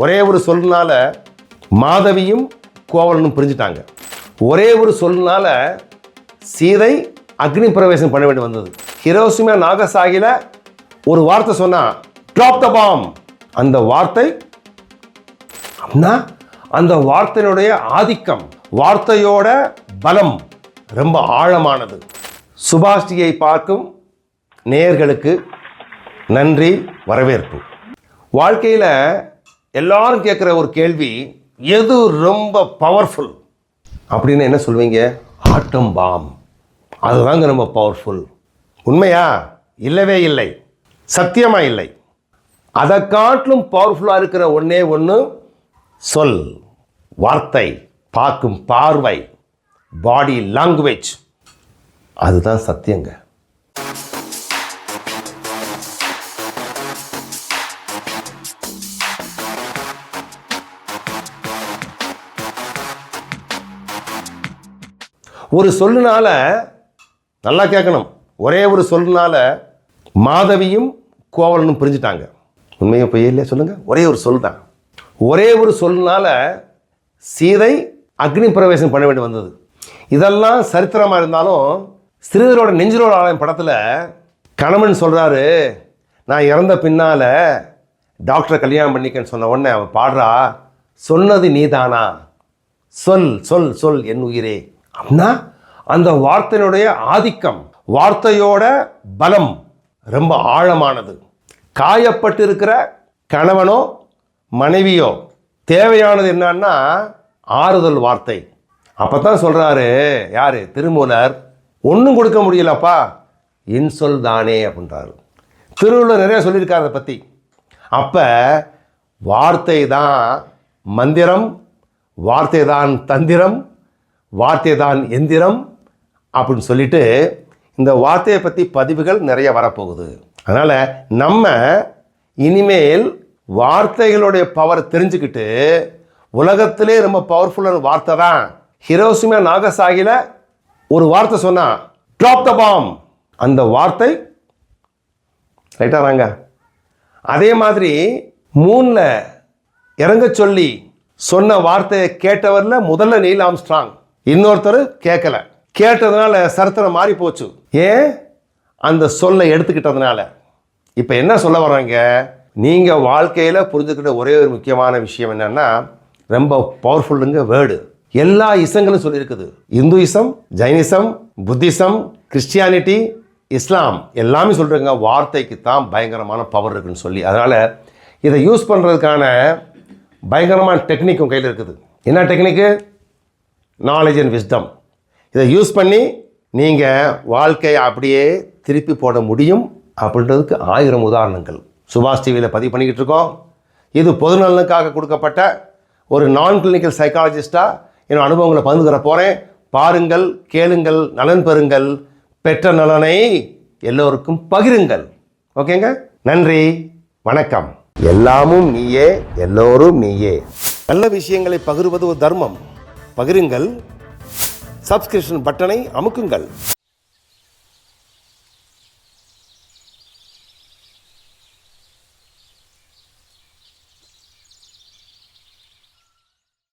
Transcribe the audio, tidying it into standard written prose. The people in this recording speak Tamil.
ஒரே ஒரு சொல்லுனால மாதவியும் கோவலனும் பிரிஞ்சுட்டாங்க. ஒரே ஒரு சொல்லுனால சீதை அக்னி பிரவேசம் பண்ண வேண்டி வந்தது. ஹிரோஷிமா நாகசாகில ஒரு வார்த்தை சொன்னா ட்ராப் த பாம். அந்த வார்த்தை அந்த வார்த்தையினுடைய ஆதிக்கம், வார்த்தையோட பலம் ரொம்ப ஆழமானது. சுபாஷ்டியை பார்க்கும் நேயர்களுக்கு நன்றி, வரவேற்பு. வாழ்க்கையில் எல்லாரும் கேட்குற ஒரு கேள்வி, எது ரொம்ப பவர்ஃபுல் அப்படின்னு என்ன சொல்வீங்க? ஆட்டம் பாம், அதுதாங்க ரொம்ப பவர்ஃபுல். உண்மையா? இல்லவே இல்லை, சத்தியமா இல்லை. அதை காட்டிலும் பவர்ஃபுல்லாக இருக்கிற ஒன்னே ஒன்று சொல், வார்த்தை, பார்க்கும் பார்வை, பாடி லாங்குவேஜ். அதுதான் சத்தியங்க. ஒரு சொல்லுனால, நல்லா கேட்கணும், ஒரே ஒரு சொல்லுனால மாதவியும் கோவலனும் பிரிஞ்சுட்டாங்க. உண்மையை பொய் இல்லையா சொல்லுங்க? ஒரே ஒரு சொல் தான். ஒரே ஒரு சொல்லுனால சீதை அக்னி பிரவேசம் பண்ண வேண்டி வந்தது. இதெல்லாம் சரித்திரமாக இருந்தாலும் ஸ்ரீதரோட நெஞ்சிலோட ஆலயம் படத்தில் கணவன் சொல்கிறாரு, நான் இறந்த பின்னால் டாக்டரை கல்யாணம் பண்ணிக்கன்னு சொன்ன உடனே அவன் பாடுறா, சொன்னது நீதானா, சொல் சொல் சொல் என் உயிரே. அப்படின்னா அந்த வார்த்தையினுடைய ஆதிக்கம், வார்த்தையோட பலம் ரொம்ப ஆழமானது. காயப்பட்டு இருக்கிற கணவனோ மனைவியோ தேவையானது என்னன்னா ஆறுதல் வார்த்தை. அப்பதான் சொல்றாரு யாரு? திருமூலர், ஒன்றும் கொடுக்க முடியலப்பா, இன்சொல் தானே அப்படின்றாரு. திருவள்ளுவர் நிறைய சொல்லியிருக்காரு அதை பற்றி. அப்போ வார்த்தை தான் மந்திரம், வார்த்தை தான் தந்திரம், வார்த்தை தான் எந்திரம் அப்படின்னு சொல்லிட்டு இந்த வார்த்தையை பற்றி பதிவுகள் நிறைய வரப்போகுது. அதனால் நம்ம இனிமேல் வார்த்தைகளுடைய பவர் தெரிஞ்சுக்கிட்டு, உலகத்திலே ரொம்ப பவர்ஃபுல்லான வார்த்தை தான். ஹிரோஷிமா நாகசாகில ஒரு வார்த்தை சொன்னா ட்ராப் த பாம். அந்த வார்த்தை ரைட்டா வாங்க. அதே மாதிரி மூணில் இறங்க சொல்லி சொன்ன வார்த்தையை கேட்டவரில் முதல்ல நீல் ஆம்ஸ்ட்ராங், இன்னொருத்தர் கேட்கல. கேட்டதுனால சரித்திரம் மாறி போச்சு. ஏன்? அந்த சொல்லை எடுத்துக்கிட்டதுனால. இப்போ என்ன சொல்ல வர்றாங்க? நீங்கள் வாழ்க்கையில் புரிஞ்சுக்கிட்ட ஒரே ஒரு முக்கியமான விஷயம் என்னன்னா, ரொம்ப பவர்ஃபுல்லுங்க வேர்டு. எல்லா இசங்களும் சொல்லியிருக்குது. இந்துயிசம், ஜைனிசம், புத்திசம், கிறிஸ்டியானிட்டி, இஸ்லாம் எல்லாமே சொல்கிறாங்க வார்த்தைக்கு தான் பயங்கரமான பவர் இருக்குன்னு சொல்லி. அதனால் இதை யூஸ் பண்ணுறதுக்கான பயங்கரமான டெக்னிக் உங்கள் கையில் இருக்குது. என்ன டெக்னிக்கு? Knowledge and wisdom. இதை யூஸ் பண்ணி நீங்கள் வாழ்க்கையை அப்படியே திருப்பி போட முடியும் அப்படின்றதுக்கு 1000 உதாரணங்கள் சுபாஷ் டிவியில் பதிவு பண்ணிக்கிட்டு இருக்கோம். இது பொதுநலனுக்காக கொடுக்கப்பட்ட ஒரு நான் கிளினிக்கல் சைக்காலஜிஸ்டாக என்னோட அனுபவங்களை பகிர்ந்துக்கிற போகிறேன். பாருங்கள், கேளுங்கள், நலன் பெறுங்கள், பெற்ற நலனை எல்லோருக்கும் பகிருங்கள். ஓகேங்க, நன்றி, வணக்கம். எல்லாமும் நீயே, எல்லோரும் நீயே. நல்ல விஷயங்களை பகிர்வது ஒரு தர்மம். பகிருங்கள், சப்ஸ்கிரிப்ஷன் பட்டனை அமுக்குங்கள்.